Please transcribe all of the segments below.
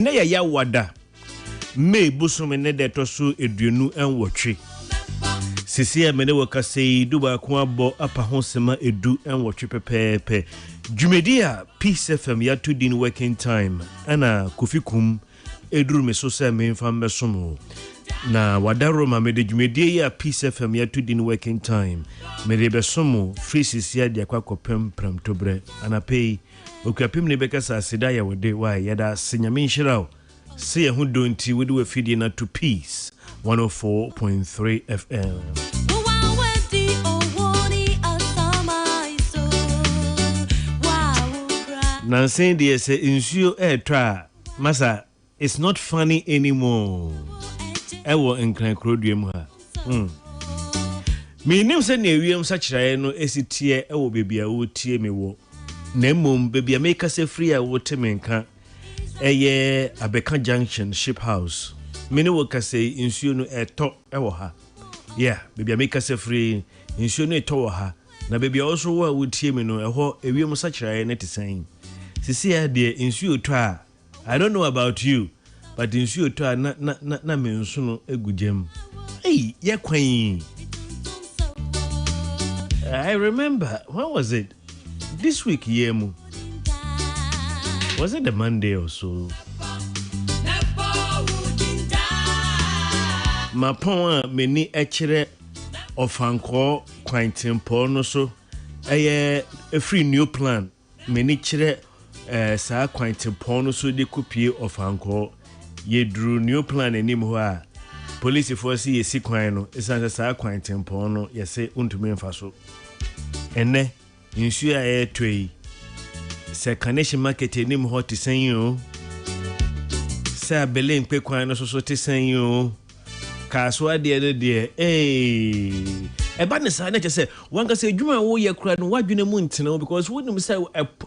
na ya wada May busum ne de toso eduonu enwotwe sisi a mene wakasei duba ko abo apa honsema edu enwotwe pepepe dwumedi a Peace FM ya to din working time ana Kofi Kum eduru me so se me mfa mbesomo na wadaro ma me de dwumedi ya Peace FM ya to din working time me de besomo free sisi a de akwa pram tobre ana pay okuapim ne bekasa asida ya wode wa ya da senyame nhirao se ye hu donti we do afidie na to Peace 104.3 FM. Nansen de say insuo etwa masa it's not funny anymore. Ewo enkran kroduem ha. Me nim se na ewiem sa kirae no esitie ewo bebia wo tie me wo. Na mom bebia make us free a wo temenka. Eye Abeka Junction Ship House. Many workers say insuo no eto ewo ha. Yeah, bebia make us free insuo no eto ha. Na bebia also wo wo tie me no eho ewiem sa kirae na tisan. Sisi ya de insuo to a I don't know about you but insuo to a na me nso no egujem. Hey, ye kwan. I remember when was it? This week yemu. Was it the Monday or so? Ma pon meni echere ofanko kwantin no so eye a free new plan meni chere sa kwantin no so de kopie ofanko ye drew new plan enim ho a police force ye sikwan no isan sa kwantin no ye se untumi mfa so ene insu a etwei se connection market enim ho tisen yo se abele mpe kwan no so tisen yo kaso de eba ne sa na che wan ka se dwuma wo ye kura no wadwene mu ntene because wonim say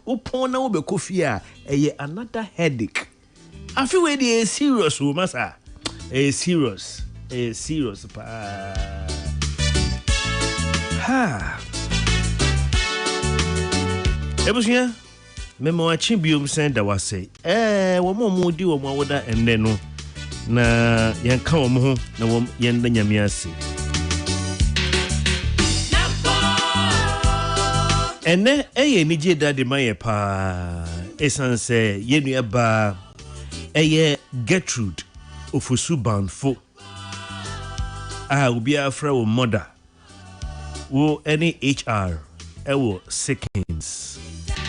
opon na wo be kofi a eye another headache afi we dey serious wo masa serious pa ha ebusia memo achi biom senda wase wo mo di wo mo woda enne no na yanka wo ho na wo yenda nyame ase ene eye ni je dade maye pa esanse yenu eba eye Gertrude ofusu banfo obi afra wo mother wo any HR ewo Sickins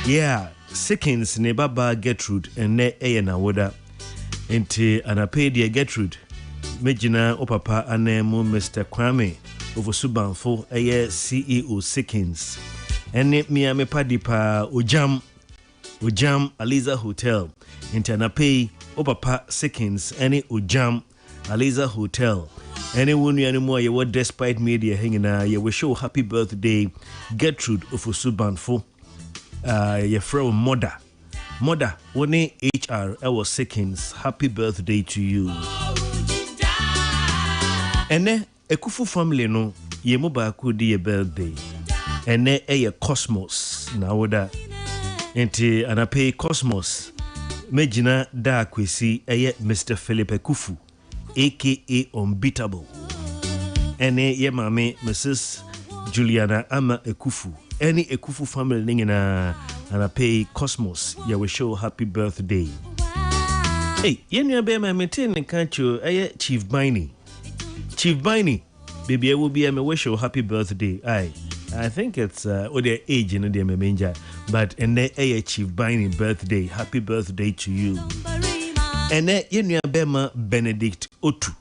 yeah Sickins ne baba Gertrude ene eye na woda enti anapedia Gertrude mejina opapa anemu Mr. Kwame ofusu banfo eye CEO Sickins ene miame padipa ojam Aliza Hotel enti opapa Sickins ene ojam Aliza Hotel ene wonu anemu ye what despite media hangina ye we show happy birthday Gertrude ofusu banfo ye friend mother woni HR ewo Sickins happy birthday to you ene ekufu family no ye moba ku di ye birthday ene eye Cosmos na woda enti anape Cosmos mejina da kwesi eye Mr. Philip Ekufu aka Unbeatable ene ye mame Mrs. Juliana Ama Ekufu any Ekufu family ningina anape Cosmos ya we show happy birthday hey yenu abe ma maintain kancho eye Chief Biney baby I will be me wish you happy birthday I think it's their age in the menja but and eye Chief Biney birthday happy birthday to you and yenu abe ma Benedict Otu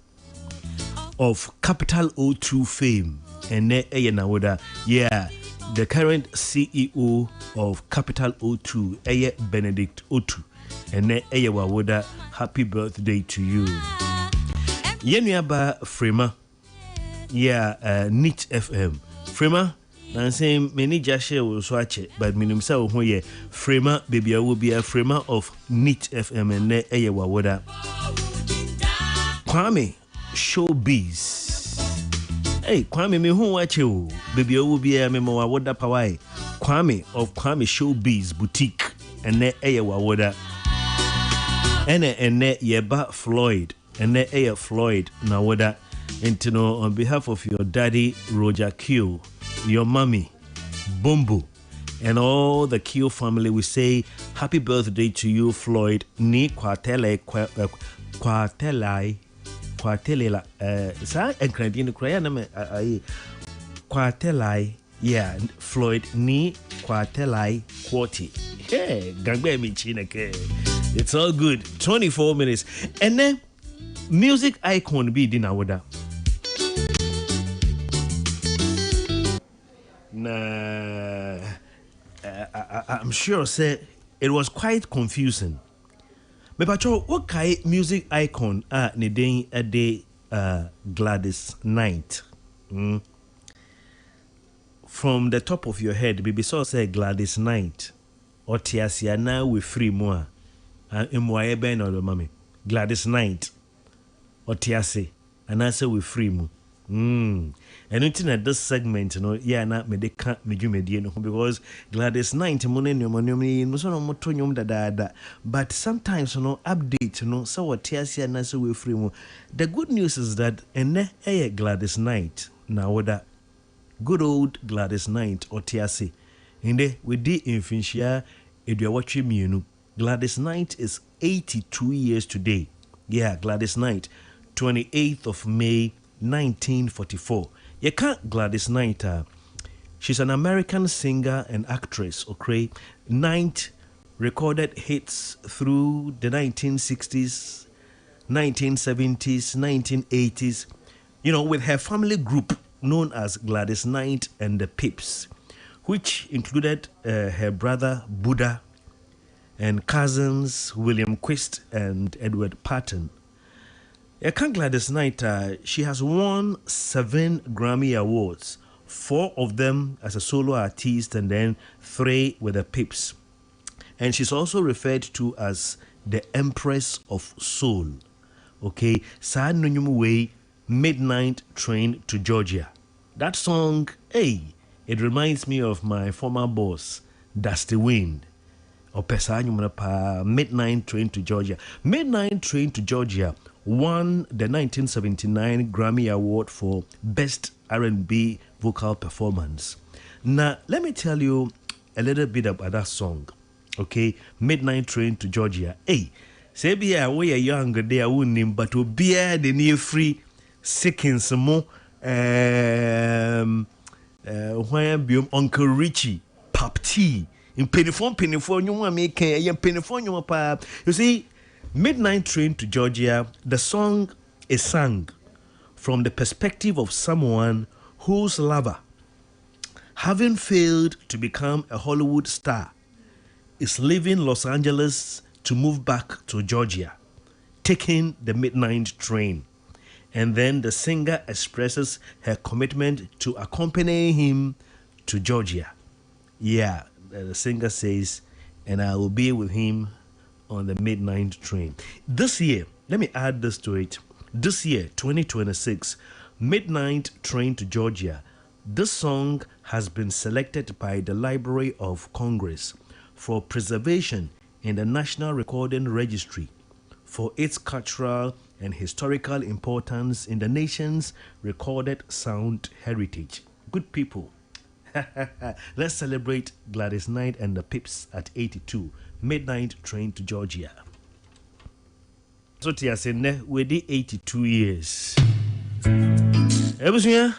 of Capital O2 fame and eye na woda yeah the current CEO of Capital O2 eye Benedict Otu and eye wawoda happy birthday to you yenu aba Frema yeah Neat FM Frema na say many jashe wo so ache but minimum say wo ye Frema baby will be a Frema of Neat FM and eye wawoda Kwame Showbiz hey Kwame me hu wache o baby will be a memo wawoda pawai Kwame of Kwame Showbiz boutique and eye wawoda ene yeba Floyd ene Floyd na woda intino on behalf of your daddy Roger Q, your mommy Bumbu, and all the Q family, we say happy birthday to you, Floyd. Ni kwatele kwatelela sa enkradini kraya na me kwatelai, yeah, Floyd ni kwatelai kwoti. Hey, gangbe mi chineke. It's all good. 24 minutes. And then music icon be dinawada. Nah, I'm sure say it was quite confusing. Me pacho, what kind music icon ni den a day Gladys Knight? From the top of your head, baby, so say Gladys Knight. Or tiasia now we free more. Mwaye ben or mami. Gladys Knight. Or tiasi. And I say we free mu. And until at this segment, you know, yeah, na me de can't me no, because Gladys Knight but sometimes, you know, update, you know, so what tiasi and I say we free mu. The good news is that Gladys Knight now what that good old Gladys Knight or tiasi. Inde we di infinchia eduawachi mienu. Gladys Knight is 82 years today. Yeah, Gladys Knight, 28th of May 1944. You can't Gladys Knight. She's an American singer and actress. Okay, Knight recorded hits through the 1960s, 1970s, 1980s. You know, with her family group known as Gladys Knight and the Pips, which included her brother Buddha and cousins William Quist and Edward Patton. Gladys Knight, she has won 7 Grammy Awards, 4 of them as a solo artist and then 3 with the Pips. And she's also referred to as the Empress of Soul. Okay, Sad Nunyum Way, Midnight Train to Georgia. That song, hey, it reminds me of my former boss, Dusty Wind. Midnight Train to Georgia. Midnight Train to Georgia won the 1979 Grammy Award for Best R&B Vocal Performance. Now, let me tell you a little bit about that song. Okay, Midnight Train to Georgia. Hey, say we are young, they are winning, but we be the near free seconds more. When Uncle Richie, Pop T, in Pennyphone, you want make a Pennyphone, you pa. You see, Midnight Train to Georgia, the song is sung from the perspective of someone whose lover, having failed to become a Hollywood star, is leaving Los Angeles to move back to Georgia, taking the midnight train. And then the singer expresses her commitment to accompany him to Georgia. Yeah, the singer says, and I will be with him on the midnight train. This year, let me add this to it. This year, 2026, Midnight Train to Georgia. This song has been selected by the Library of Congress for preservation in the National Recording Registry for its cultural and historical importance in the nation's recorded sound heritage. Good people, let's celebrate Gladys Knight and the Pips at 82. Midnight Train to Georgia. So Tia Sene, we did 82 years. Ebusuya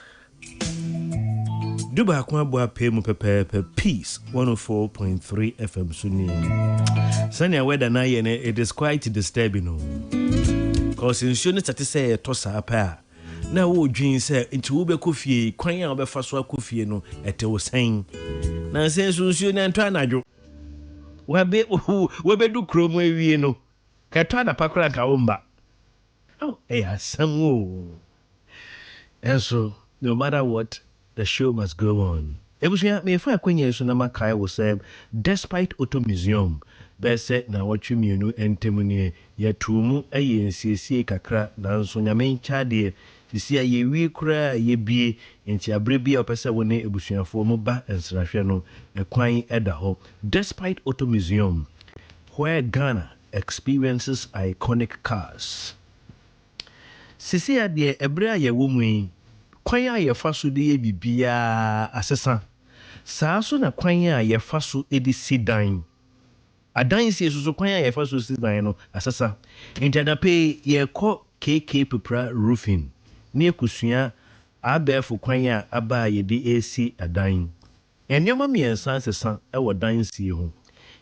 Duba kwa bua pe mu pepe Peace 104.3 FM Suni. Sanya weather na ye it is quite disturbing. Cause in shoni tati say tosa apa. Na wo dwin say nti wo be kofie kwan a wo be fa so akofie no ete wo sen. Na sen sunsuo na ntwa anadwo. We be du krom awie no. Ka twa na pakra ka wo mba. Oh, asam wo. And so no matter what, the show must go on. It was me if I kwenye so na makai will say despite Auto Museum bese na watchu mienu entemuni ya tumu aye nsiesie kakra na so nyame ncha de sisi aye wi kura ye bie nti abre bia opese woni ebusuafo mu ba ensrahwe no ekwan eda ho despite Auto Museum where Ghana experiences iconic cars. Sisi ade ebre a ye wo mu yi kwan a ye fa so de ye bibia asesa saa so na kwan a ye fa so edi si dan adan si so kwan a ye fa so si dan no asesa intadape ye ko KK Pepra roofing ne kusua abefo kwan a aba ye de esi adan enyoma miensa asesa e wo dan si ho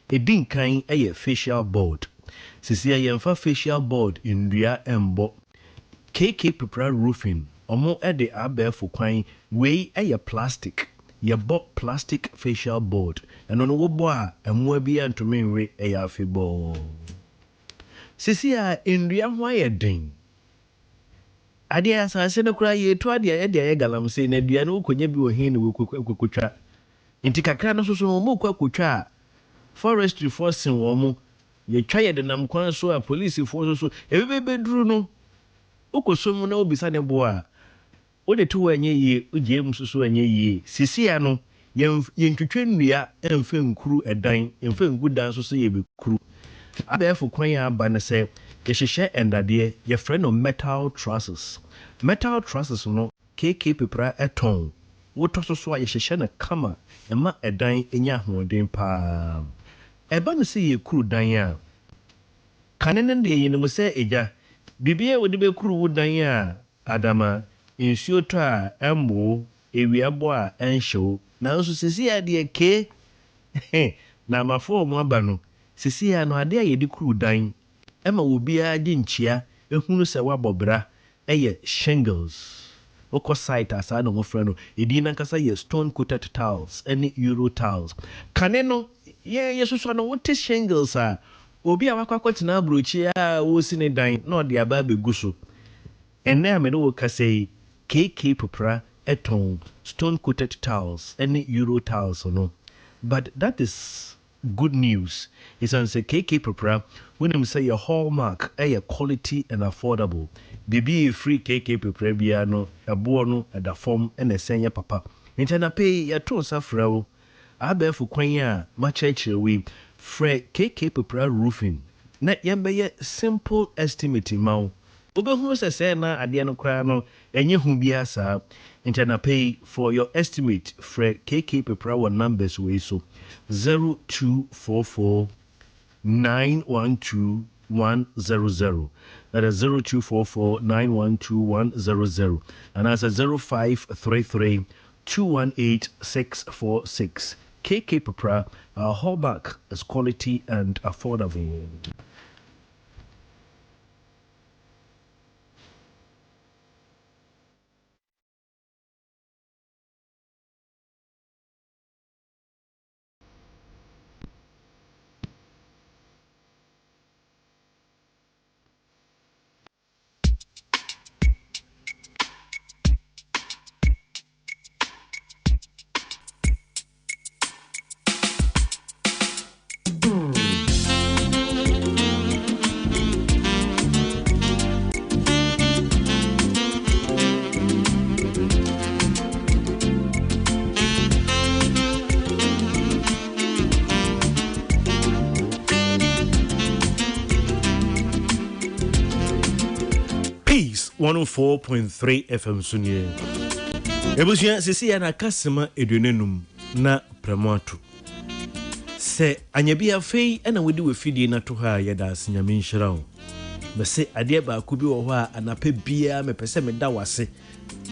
edin kan ye facial board sisi ye mfa facial board ndua embo KK Pepra roofing omo ede abefo kwan we eye plastic ye bo plastic facial board eno no wo bo a emo bi antumi nwe eye afebo sisi a ndua ho aye den ade asase no kura ye to ade ade galamse na dua no konya bi wo hin no kokotwa nti kakra no so mo kokotwa forestry force wo mo ye twa ye de nam kwan so a police force so ebebe duru no ukosom na obisa ne bo a o de to anye yi ugiem susu anye yi sisi ya no yentwetwe nnua emfe nkuru edan emfe ngudan so ye bekuru abefo kwan ya aba ne se ye hyehyɛ endade ye frɛ no metal trusses no KK Pepra eton woto so a ye hyehyɛ na kama ema edan enya hoden pa eba no se ye kuru dan a kanene de yinimo se eja bibie wo de be kuru wo dan a adama nsuo to a embo ewiabo a enhyew na nso sisi ya de ke na mafo mo aba no sisi ya no ade a ye de kuru dan ema obi a de nchia ehunu se wabobra eye shingles oko site asa no mo frɛ no edi na nkasa ye stone coated tiles any euro tiles kane no ye soso no wote shingles a obi a wakwakwatena abrochi a wo si ne dan na ode aba begu so enne a me no kasei KK Pepra eton stone coated tiles any euro tiles no but that is good news it's on say KK Pepra when him say your hallmark quality and affordable bibi free KK Pepra bia no ebo no da form and senye papa intana pay ya to safrawo abefo kwan a machechire we frɛ KK Pepra roofing na yɛmbɛyɛ simple estimate maw obehu sɛ na adeɛ no koraa no enye hu bia saa intana pay for your estimate frɛ KK Pepra wa numbers we so 0244 912 100 that is 0244 912 100 and that's 0533 218 646 KK Pepra, our hallmark is quality and affordable. Peace 104.3 FM sunye. Ebusia sisi ya na kasema edwenenum na pramoatu. Se anyabia fei ena wedi wefidie na to ha yeda asnyame nhyirawo. Me se ade ba akubi wo ho a anape bia me pese me da wase.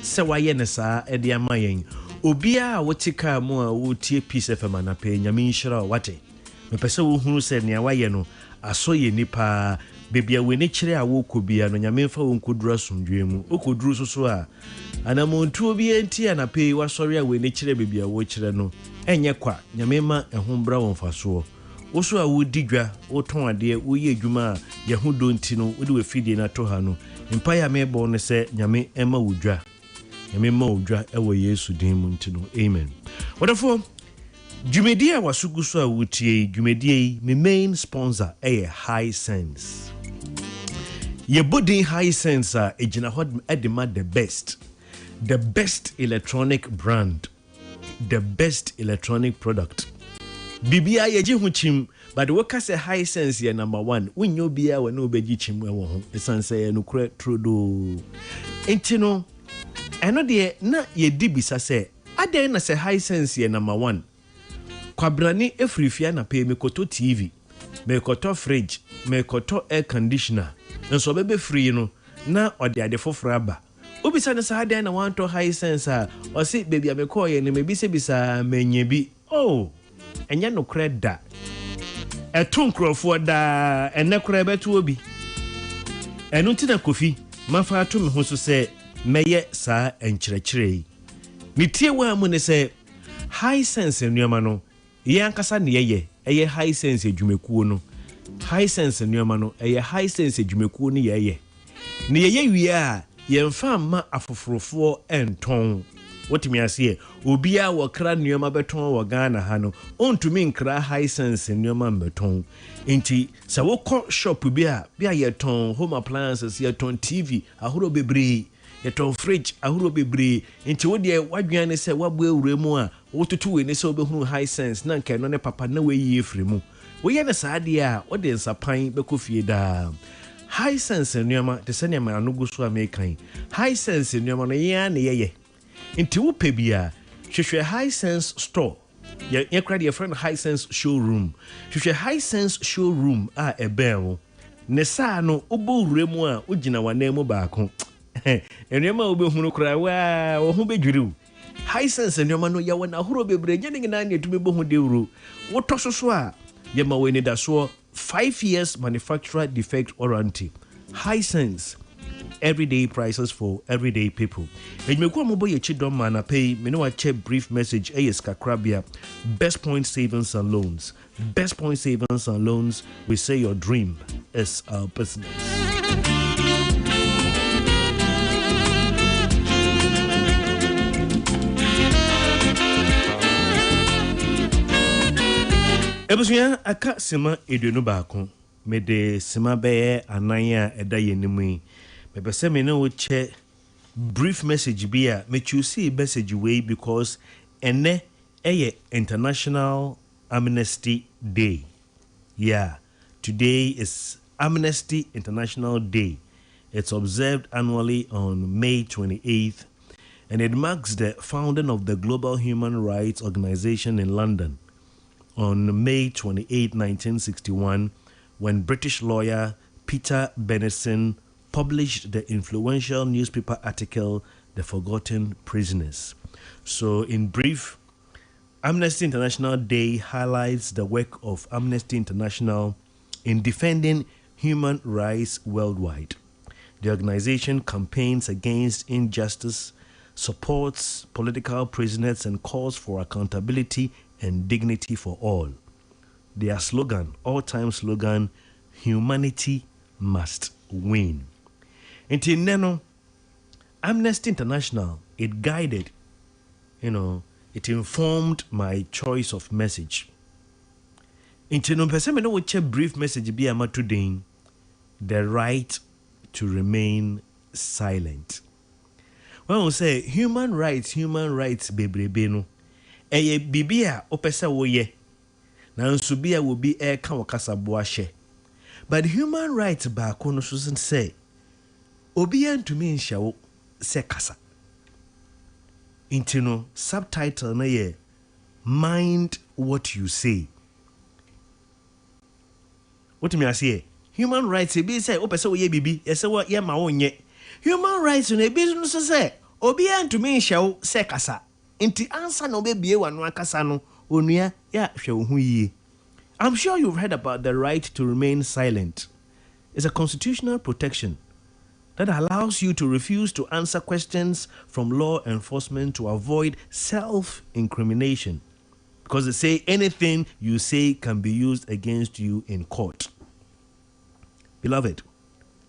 Se waye ne saa ede amayen. Obia a wotika mu a wotie Peace FM anape nyame nhyirawo wate. Me pese wo hunu se ne waye no asoye nipa bebia we ne kire a wo kobia no nyame mfa wo nkodura sundwe mu okoduru soso a anamontu obi enti anape wasori a we ne kire bebia wo kire no enye kwa nyame ma ehombra won faso wo so a wo digwa wo ton ade wo ye adwuma a ye ho donti no wo de we fidie na to ha no mpa ya me bo ne se nyame ema wodwa nyame ma wodwa e wo Yesu din mu nti no amen wonderful Jumedi a wasugu so a wotie Jumedi me main sponsor High Sense. Ye body High Sense ejina hod edema the best electronic brand, the best electronic product. Bibia ye je hu chim But the worker say high sense here number one. When you be a when no be chimwe the sun say no correct true do. Ain't you know? I know the na ye dibisa say. Ade na say high sense here number one. Kwabrani efrifia na pay me koto TV, me koto fridge, me koto air conditioner. Nso bebe free no na ode ade foforo aba. Obisa na say ade na want to high sense or say baby me call ye ne me bisa bisa menye bi. Oh, enya no credit da. Eton krofo da ene kora beto obi. Enu ntina Kofi mafa ato me ho so say meye saa enkyerɛkyerɛ. Ni tie wa mu ne say high sense nnuama no ye ankasa ne ye high sense adwumekuo no. High sense nnuama no ye high sense adwumekuo no ye. Ne ye wie a ye mfa ma afoforofo enton. What me ase obia wo kra nnuama beton wo Ghana ha no ontumi nkra high sense nnuama beton. Enti sa wo shop bia ye ton home appliances ye ton TV ahoro bebre ye ton fridge ahoro bebre. Enti wo de wadwan se wabo ewure mu a wotutu we ne se obehunu high sense na nka no ne papa na we yi efri mu wo ye na saade a wo de nsapan bekofie da. High sense nnuama te se ne ma anugu so amekan high sense nnuama no ye na ye into Pebia, Shusha High Sense Store. Your credit friend High Sense Showroom. Shusha High Sense Showroom a bell. Nessa no Ubu Remoa, Ujina Wanemo Bako. And Yama Ubu Hunukra, or who be Juru. High Sense and Yamano Yawana Huro be bringing an anya to be Bohunduru. What Tososwa? Yama Winnie da so 5 years manufacturer defect warranty. High Sense. Everyday prices for everyday people. And me go mobo ye chidom man pay me no a check brief message AS Kakrabia. Best Point Savings and Loans. Best Point Savings and Loans. We say your dream is our business. Ebusuya aka sema eduno baako. Me de sema beye ananya eda yenimui. Maybe say me no che brief message be a me choose message way because ene International Amnesty Day. Yeah, today is Amnesty International Day. It's observed annually on May 28th, and it marks the founding of the Global Human Rights Organization in London on May 28, 1961, when British lawyer Peter Benenson published the influential newspaper article, The Forgotten Prisoners. So, in brief, Amnesty International Day highlights the work of Amnesty International in defending human rights worldwide. The organization campaigns against injustice, supports political prisoners, and calls for accountability and dignity for all. Their slogan, all-time slogan, humanity must win. Until Neno, Amnesty International, it guided, it informed my choice of message. Until no person know what a brief message be ama today, the right to remain silent. When we say human rights, baby, no, eye bibia opesa wo ye, na nsubia will be e kan wakasa boashe. But human rights ba kono so say Obiya ntumi nshawo se kasa. Intino subtitle na ye mind what you say. What me say? Human rights e be say opese wo ye bibi, ye say wo ye ma wonye. Human rights no e be no so say obiya ntumi nshawo se kasa. Inti answer no be bie wanu akasa no onua ya hwe wo hu yie. I'm sure you've heard about the right to remain silent. It's a constitutional protection that allows you to refuse to answer questions from law enforcement to avoid self-incrimination. Because they say anything you say can be used against you in court. Beloved,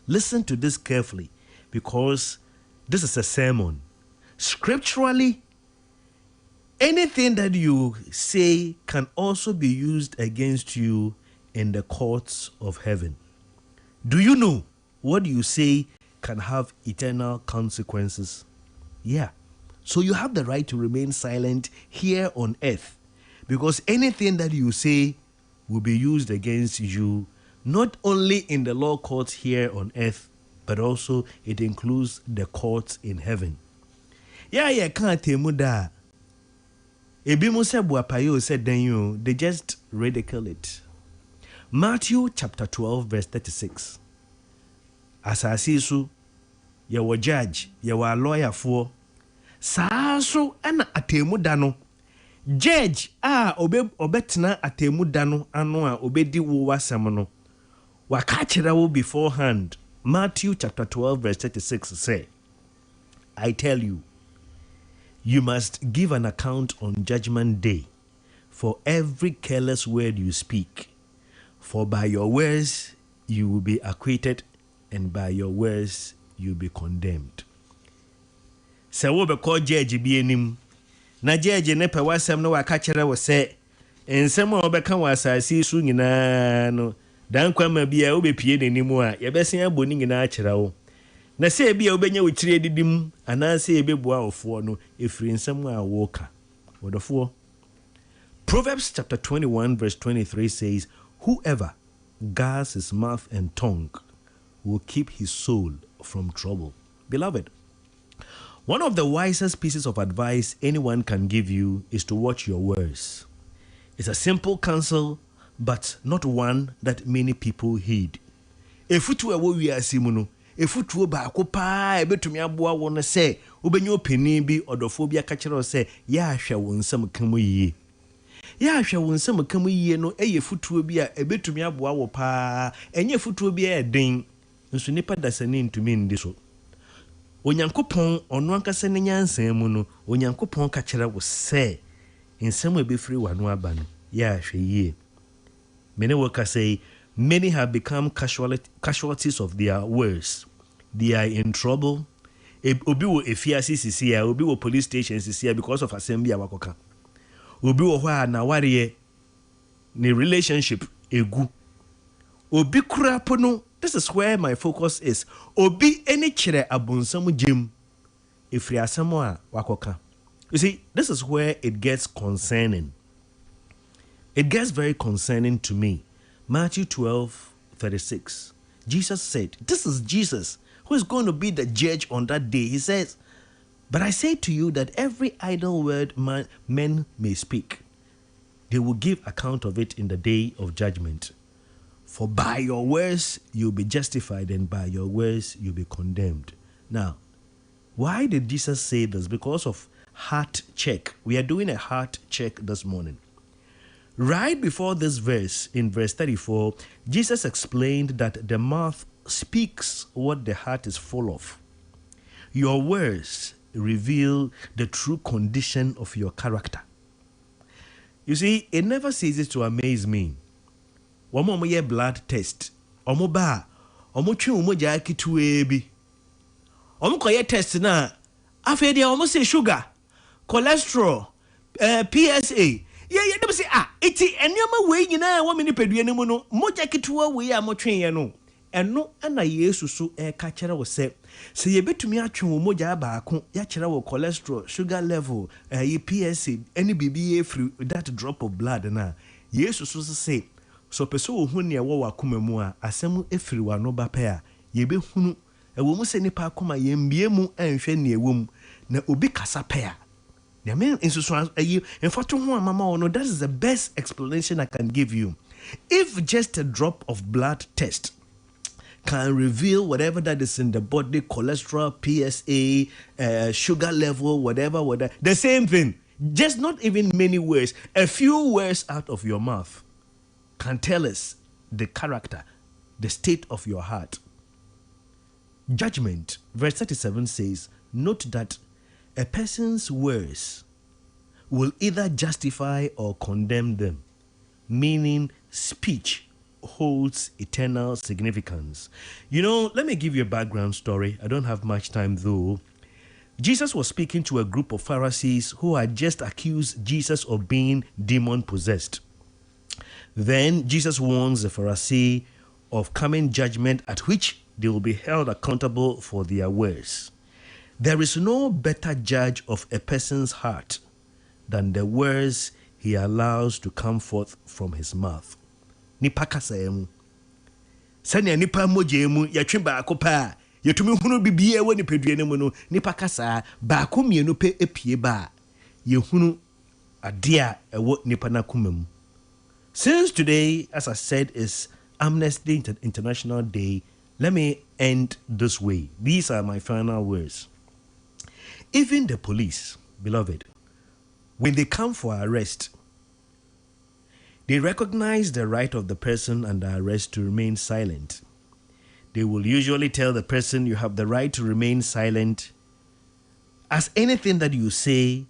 listen to this carefully because this is a sermon. Scripturally, anything that you say can also be used against you in the courts of heaven. Do you know what you say can have eternal consequences? Yeah. So you have the right to remain silent here on earth because anything that you say will be used against you, not only in the law courts here on earth, but also it includes the courts in heaven. Yeah, can't tell me that. Ebimu se buapayo said then you, they just ridicule it. Matthew chapter 12 verse 36. Asasisu, yawa judge, yawa lawyer for. Saaso ana atemu dano. Judge obetna atemu dano ano obedi wo wasam no. Wakachira wo beforehand. Matthew chapter 12 verse 36 say, I tell you, you must give an account on judgment day for every careless word you speak. For by your words you will be acquitted, and by your words you will be condemned. So we be called judge bi enim. Na judge ne pe wasem no waka kire wo se ensem a obeka wasasi su nyina no dan kwama bia wo be pie nenimu a ye besen aboni nyina akira wo. Na se bia obenya wo kire didim ana se ebebua ofo no efiri nsem a woka. Wodofo. Proverbs chapter 21 verse 23 says, whoever guards his mouth and tongue will keep his soul from trouble. Beloved, one of the wisest pieces of advice anyone can give you is to watch your words. It's a simple counsel, but not one that many people heed. Efutu ewo wi asimu no, efutu baako pa ebetumi aboa wo no se, obenyo pani bi odofo bi aka kire se, ya ahwe wo nsam kan yiye. Ya ahwe wo nsam kan yiye no eye futuo bi a ebetumi aboa wo pa, enye futuo bi e den, nso nipa dasani ntumi ndi so. Onyankopon ono ankasa ne nyansan mu no, onyankopon ka kire wo se, nsam ebefiri wano aba no, ya ahwe yiye. Many workers say, many have become casualties of their words. They are in trouble. Obi wo efiasi sisi ya, obi wo police station sisi ya because of assembly awakoka. Obi wo hwa na wariye ni relationship egu. Obi kurapo no, this is where my focus is. Obi eni kire abunsamu jim efri asamo a wakoka. You see, this is where it gets concerning. It gets very concerning to me. Matthew 12:36. Jesus said, this is Jesus who is going to be the judge on that day. He says, but I say to you that every idle word men may speak, they will give account of it in the day of judgment. For by your words you'll be justified, and by your words you'll be condemned. Now, why did Jesus say this? Because of heart check. We are doing a heart check this morning. Right before this verse, in verse 34, Jesus explained that the mouth speaks what the heart is full of. Your words reveal the true condition of your character. You see, it never ceases to amaze me. Omo ye blood test. Omo ba. Omo twi omo ja kituwe bi. Omo koye test na. Afi dia omo say sugar, cholesterol, PSA. Yeah, them say iti enyoma we nyina wo me ni pedua ne mu no moja kituwa we a motwen ye no eno ana Yesu so ka kire wo se ye betumi atwen wo moja baako ya kire wo cholesterol, sugar level, PSA, any bibi e free that drop of blood na Yesu so say so peso wo hu ne wo wakoma mu a asem efiri wa no ba pe a ye be hunu e wo mu se nipa akoma ye mbie mu anhwe ne ewom na obi kasa pe a. I mean, in fact, that is the best explanation I can give you. If just a drop of blood test can reveal whatever that is in the body, cholesterol, PSA, sugar level, whatever, the same thing, just not even many words, a few words out of your mouth can tell us the character, the state of your heart. Judgment, verse 37 says, note that a person's words will either justify or condemn them, meaning speech holds eternal significance. You know, let me give you a background story. I don't have much time though. Jesus was speaking to a group of Pharisees who had just accused Jesus of being demon-possessed. Then Jesus warns the Pharisee of coming judgment at which they will be held accountable for their words. There is no better judge of a person's heart than the words he allows to come forth from his mouth. nipa kasa emu sani nipa moje emu yatwe baako pa yetumi hunu bibie ewo nipadua ne mu no nipa kasa baako mienu pe epie ba yehunu ade a ewo nipa na kumam. Since today, as I said, is Amnesty International Day, let me end this way. These are my final words. Even the police, beloved, when they come for arrest, they recognize the right of the person under arrest to remain silent. They will usually tell the person you have the right to remain silent, as anything that you say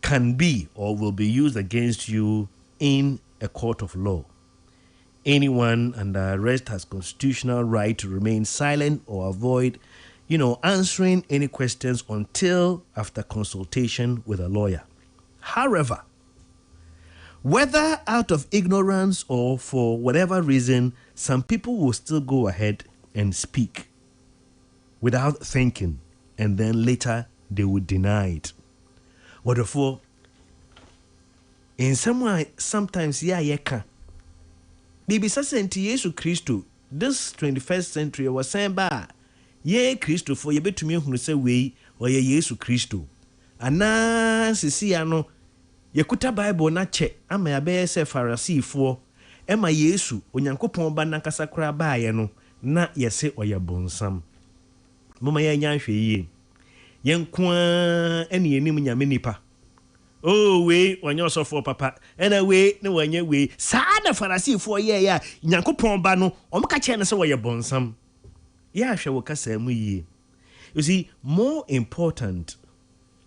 can be or will be used against you in a court of law. Anyone under arrest has constitutional right to remain silent or avoid, answering any questions until after consultation with a lawyer. However, whether out of ignorance or for whatever reason, some people will still go ahead and speak without thinking, and then later they would deny it. Wherefore, in some way, sometimes, yeka. Bibi sasenti Yesu Christo, this 21st century was saying ba, ye Christo for ye betumi hunu se wei or ye Yesu Christo. Ana sisi ano, ye kuta Bible na che, ama ya beye se Pharisee for, ema Yesu, onyankopon ba nankasa kura ba ye no, na ye se oye bonsam. Mama ye nyanhwe ye. Yen kwa eni enim nyame nipa. Oh, we, when you're so for papa, and away, no one your way. Sada Pharisee for ye, Yankopon bano, Omkachen, so your bonsam. Ya shall say, you see, more important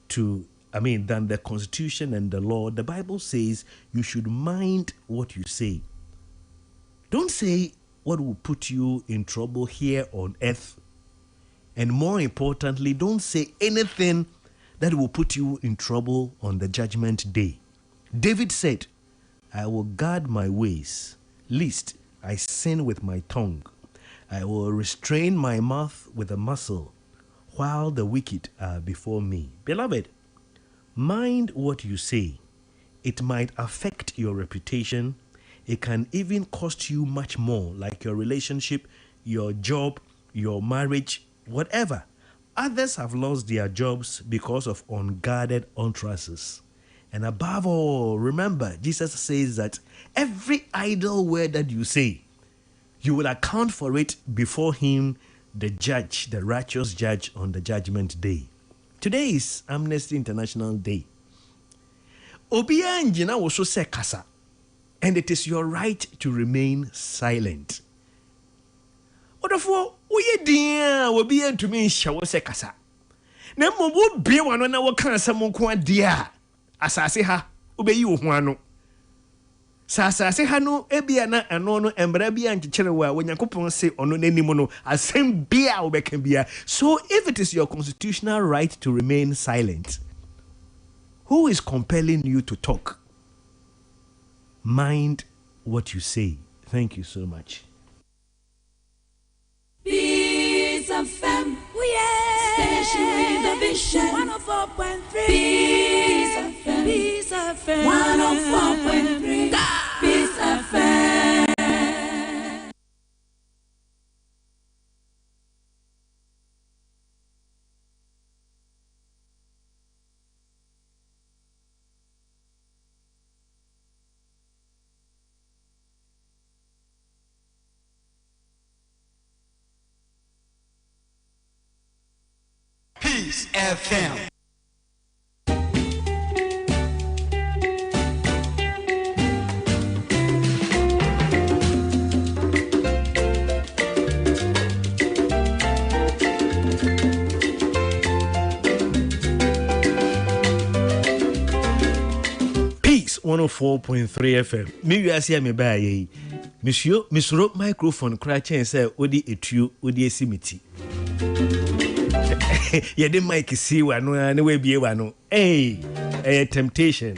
than the Constitution and the law, the Bible says you should mind what you say. Don't say what will put you in trouble here on earth. And more importantly, don't say anything that will put you in trouble on the judgment day. David said, I will guard my ways, lest I sin with my tongue. I will restrain my mouth with a muscle, while the wicked are before me. Beloved, mind what you say. It might affect your reputation. It can even cost you much more, like your relationship, your job, your marriage, whatever. Others have lost their jobs because of unguarded utterances. And above all, remember, Jesus says that every idle word that you say, you will account for it before him, the judge, the righteous judge on the judgment day. Today is Amnesty International Day. Obiya njina woso se kasa, and it is your right to remain silent. Odofo oye dia wo bi antumi nhya wo se kasa na mmom bie wano na wo kan asam nko adia asase ha obeyi wo ho ano asase ha no ebia na ano no embra bia nkyekere wa wonyankopon se ono nanim no asem bia wo beka bia. So if it is your constitutional right to remain silent, who is compelling you to talk? Mind what you say. Thank you so much. Peace FM, station with a vision. 104.3. Peace FM, Peace FM. 104.3. Peace FM. Peace FM. Peace 104.3 FM. Me asia me ba ye. Monsieur, Mr. Microphone cry chen say odi etuo odi esimiti. Yeah, the mic is see one and we be one. Hey, temptation.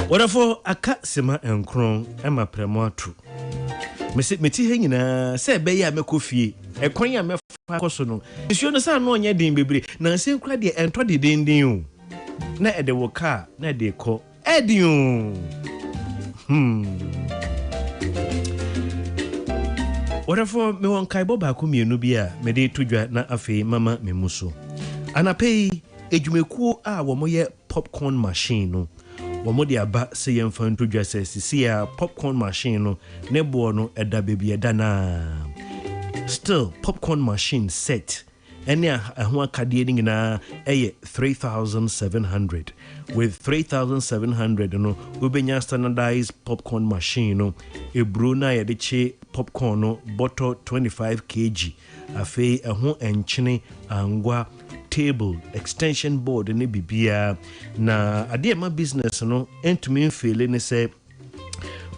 What for a cat sema and crown and my premo true. Missy Hangina said, Bay, me coffee, a quanya me facosono. Monsieur the son, no, yet, baby, Nancy cried the and toddy din you. Na de woka, na de ko. Edio. Whatever me won kai boba ku mienu bia me de todwa na afi mama me muso. Anapei ejumekuo a wo moye popcorn machine no. Wo mo de aba se yemfa todwa se sisi a popcorn machine no ne bo no eda baby eda na. Still popcorn machine set. Any ho akade ni na 3,700. With 3,700 no ubenya standardized popcorn machine no ebru na ye de che popcorn no bottle 25 kg afi ho enchene angwa table extension board ne bibia na ade ma business no entumi feel ni say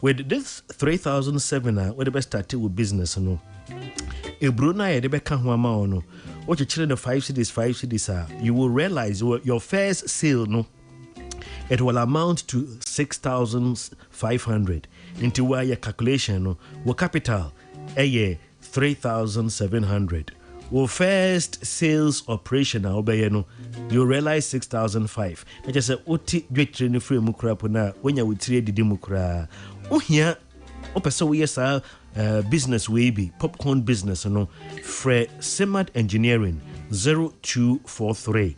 with this 3,700 we the best start with business no ebru na ye de beka ho ama no what you children the 5 cities you will realize your first sale no it will amount to 6,500 into where your calculation no your capital a year 3,700 well first sales operation no you realize 6,500 I just say oti dwetire ni free mu kura na when you tire didi mu kura ohia opese we yes business we be popcorn business no Fred Simad Engineering 0243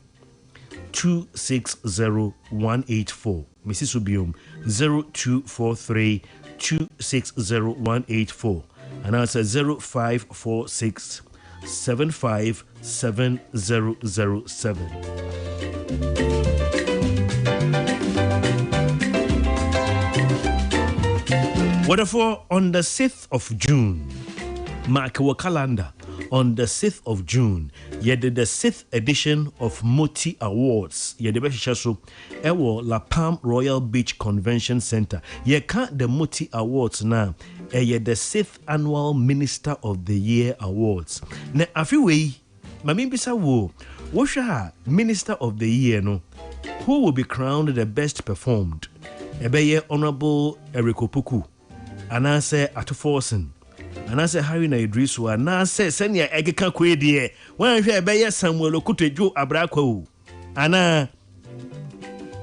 260184 Mrs. Ubium 0243 260184 and answer 0546 757007. Wherefore, on the 6th of June, mark our calendar. On the 6th of June, ye did the 6th edition of Moti Awards. Ye did so ewo La Palm Royal Beach Convention Center. Ye can't the Moti Awards now. Ye the 6th annual Minister of the Year Awards. Na afiwe, mami bisa wo Minister of the Year no. Who will be crowned the best performed? Ebeye Honorable Eriko Puku. Anase Atuforsen. Anase Harry na Idrisu. Anase Senya Egeka Kwedie. Wanhwe ebeye Samuel Okutejo Abrakwa. Ana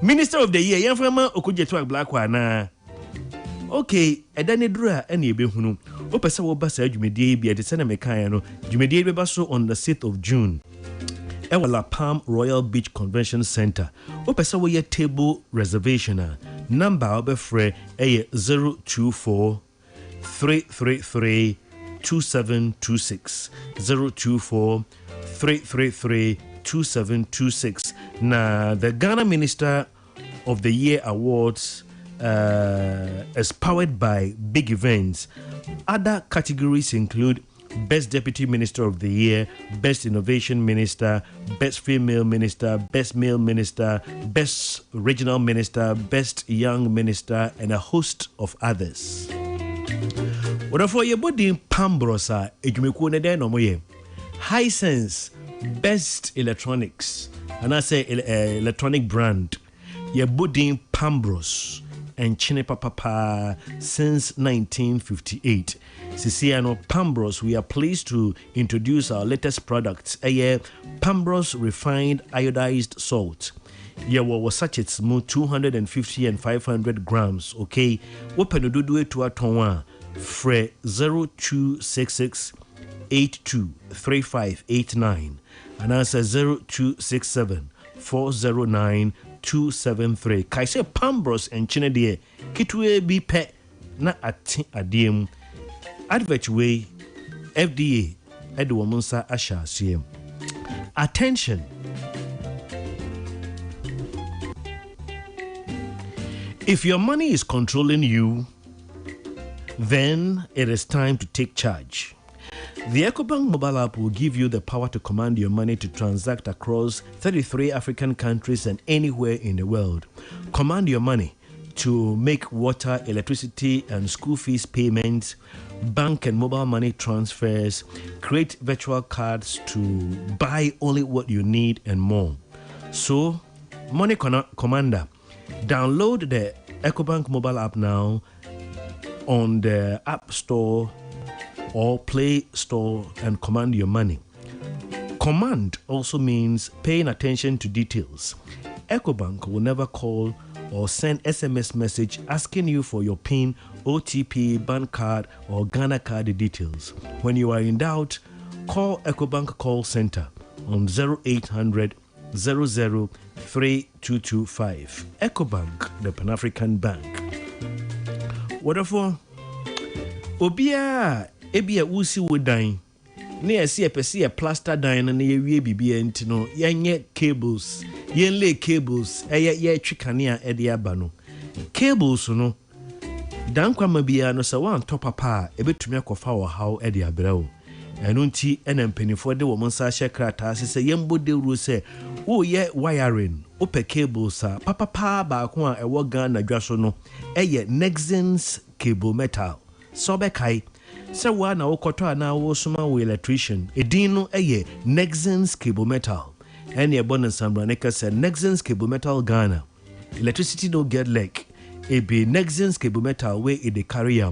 Minister of the Year. Yemfama Okujetu Ablakwa ana. Okay, edane dura ene ebehunu. Opese wo basa adwumedie bia de sena mekan no. Dwumedie beba so on the 6th of June. Ewa La Palm Royal Beach Convention Center. Opese wo ye table reservation number obefre 024 333 2726 024 333 2726. Na the Ghana Minister of the Year Awards is powered by big events. Other categories include Best Deputy Minister of the Year, Best Innovation Minister, Best Female Minister, Best Male Minister, Best Regional Minister, Best Young Minister, and a host of others. Wherefore, your body Pambrosa, Ejumeko Nede no moye. Hisense, Best Electronics, and I say electronic brand. Your body Pambros and Chinepa Papa since 1958. Sisiano Pambros, we are pleased to introduce our latest products. Pambros refined iodized salt. Yeah, was such it's 250 and 500 grams. Okay, open the do it to a tonwa. Fre 0266 823589 and answer 0267 409 273. Kaise Pambros and Chinedie Kitwe be pet na ati adiem. Advert way FDA Edwamunsa Asha CM. Attention. If your money is controlling you, then it is time to take charge. The EcoBank mobile app will give you the power to command your money to transact across 33 African countries and anywhere in the world. Command your money to make water, electricity, and school fees payments, bank and mobile money transfers, create virtual cards to buy only what you need, and more. So, Money Commander, download the EcoBank mobile app now on the App Store or Play Store and command your money. Command also means paying attention to details. EcoBank will never call or send SMS message asking you for your PIN, OTP, bank card, or Ghana card details. When you are in doubt, call EcoBank call center on 0800 00 3225. EcoBank, the Pan-African Bank. Whatever, Obia, Ebia Usi Woodine, near see a plaster dine and ye be entino, yenye cables, yen lay cables, ye chicania ediabano. Cables, no. Dankwa mabia no sawan topapa, a bit to me of our how ediabrao. And unti and penny for the woman Sasha Krata, say Yembo de Ruse, oh ye wiring, ope cables, papa pa bakwa a wagan a grasono, ye Nexans cable metal, sobekai, so one our koto na wo suma electrician, edino ye Nexans cable metal, and your bonus and Braneka said Nexans cable metal Ghana, electricity don't get leg, it be Nexans cable metal way it de carry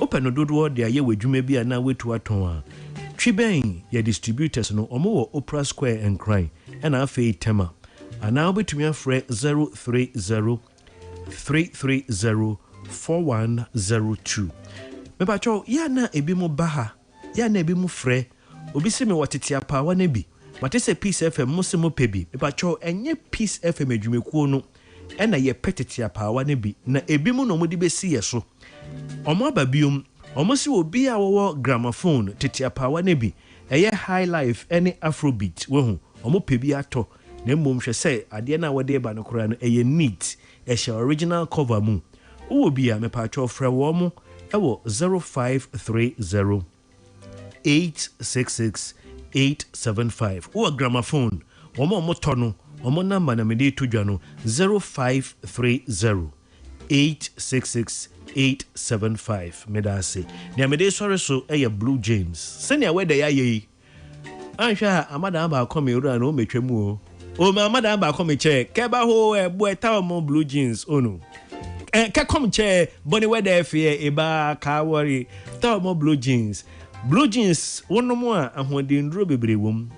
open no dodo dia ye wadwuma bi ana wetu aton a Triben, your distributors no omo Opera Square and Cry, and afe tema. And now between your friend 030 330 4102. Mepacho, yana ebimu baha, yana ebimu fre, obisi me watitia pa wanebi. Matese Peace FM musimo pebi. Mepacho, enye Peace FM ejumekuo no, ena ye petitia pa wanebi, na ebimu no mudibesi yeso. Omo babium, almost will be our gramophone, Titia Power Nebi, a high life, any Afrobeat, wohu, omo pebiato, Nemum shall say, Adiana Wade Banocran, a neat, a shall original cover moon. Who be a mepacho frawomo, ewo 0530 866 875. Or gramophone, omo motono, omo number na mede to jano 0530 866 875 medase na mede sore so Blue James senior we dey aye ansha amada ba come ewura na o metwemu o ma amada ba come che keba ho boy taw mo Blue Jeans onu ke come che boni we dey fear e ba ka worry taw mo Blue Jeans wono mo a ahode nduro bebre wom